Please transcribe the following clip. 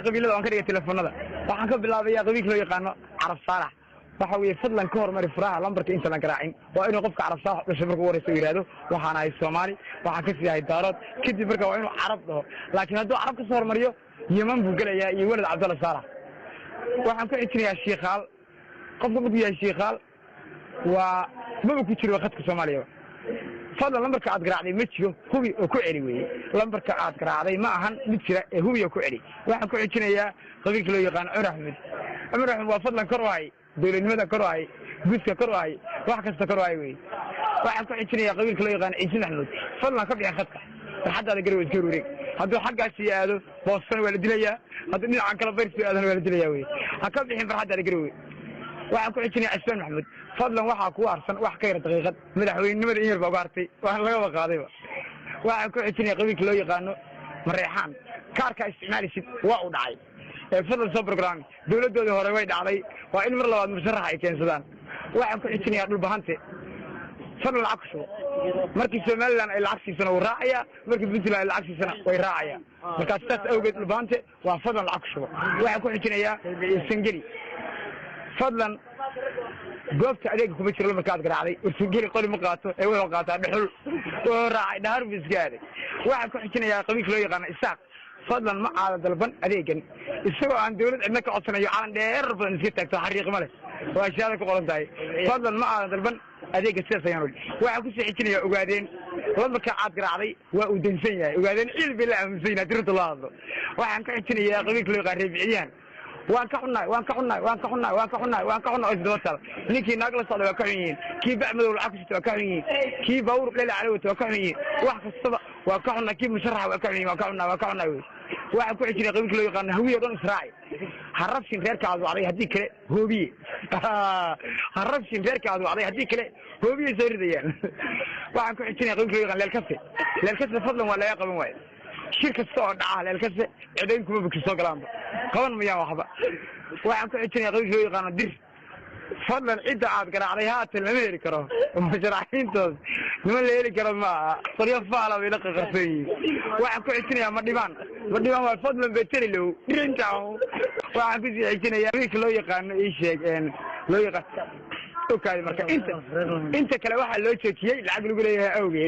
qabiilada aan ka dhigay telefoonada waxaan ka bilaabayaa qabiilka loo yaqaano Carab Saalax waxa weeye fadlan ka hormari furaha lambarka inta la garaacin waa inuu qofka Carab Saalax dhashay markuu warayso yiraahdo waxaan ahay Soomaali waxaan ka siyahay daarood kadib markaa waa inuu Carab dhaho laakiin hadduu Carab ka soo hormariyo Yemen buu galayaa iyo walad Cabdalla Saalax waxaan ku xijinayaa Sheekhaal qofka mid yahay Sheekhaal waa ma ku jiro khadka Soomaaliya fadlan lambarka aad garaacday ma jiro hubi oo ku celi weeye lambarka aad garaacday ma ahan mid jira ee hubi oo ku celi waxaan ku xijinayaa qabiilka loo yaqaan Cumar Axmed waa fadlan kor waay dawladnimada kor waay guudka kor waay wax kasta kor waay weeye waxaan ku xijinayaa qabiilka loo yaqaan Ciise Maxamuud fadlan ka bixi khadka farxadaada garow iska wareeg hadduu xaggaas yaado boostan waa la dilayaa hadduu dhinaca kala bayr aadana waa la dilayaa weeye ha ka bixin farxadaada garow waxaan ku xijinayaa Cismaan Maxamuud fadlan waxa ku arsan wax ka yar daqiiqad madaxweynimada in yar baa gaartay wax laga qaadayba waxaan ku xijinayaa qabiilka loo yaqaano Mareexaan kaarka isticmaalisid waa u dhacay fadlan soo program dawladooda hore way dhacday waa in mar labaad musharax ay keensadaan waxaan ku xijinayaa dhul bahante fadlan lacag soo markii Soomaaliland ay lacag siisana uu raacaya markii Puntland ay lacag siisana way raacaya marka taas awgeed dhul bahante waa fadlan lacag soo waxaan ku xijinayaa Sangeli fadlan goobta adeega kuma jiro markaad garaacday Sangeli qoli ma qaato ee way qaataa dhuxul oo raacay dhahar bisgaade waxaan ku xijinayaa qabiilka loo yaqaan Isaaq fadlan ma aad dalban adeegan isagoo aan dawlad cidna ka codsanayo calan dheer badan iska taagto xariiq ma leh waa shaada ku qoran tahay fadlan ma aad dalban adeega sidaas ayaan waxaan ku sii xijinayaa ogaadeen lambarka aad garaacday waa uu dansan yahay ogaadeen cilmi la aaminsan dirta la hadlo waxaan ku xijinayaa qabiilka loo yaqaan Reebiciyaan waan ka xunaay isdootal ninkii naag la socday waa ka xunyiin kii bacmadow lacag ku sita waa ka xunyiin kii baawur dhela calawta waa ka xunyiin wax kastaba waa ka xunaa kii musharax waa ka xunyiin waa ka xunaay waxaan ku xijinay qabiilka loo yaqaan hawiye dhan Israaciil harabshin reerka aad wacday hadii kale hoobiye harabshin reerka aad wacday hadii kale hoobiye soo ridayaan waxaan ku xijinay qabiilka loo yaqaan leelkasta fadlan waa laga qaban waay shirka soo dhaca leelkasta ciidan kuma baki soo galaanba qaban ma yaa waxba waxaan ku xijinayaa qabiilka loo yaqaan dir fadlan cidda aad garaacday haatan lama heli karo musharaxiintood nima la heli karo ma qoryo faala way la qaqarsan waxaan ku xijinayaa ma dhibaan waa fadlan beteri low dhirinta waxaan ku sii xijinayaa qabiilka loo yaqaan ii sheeg loo yaqaan marka inta kale waxa loo jeediyay lacag lagu leeyahay awgeed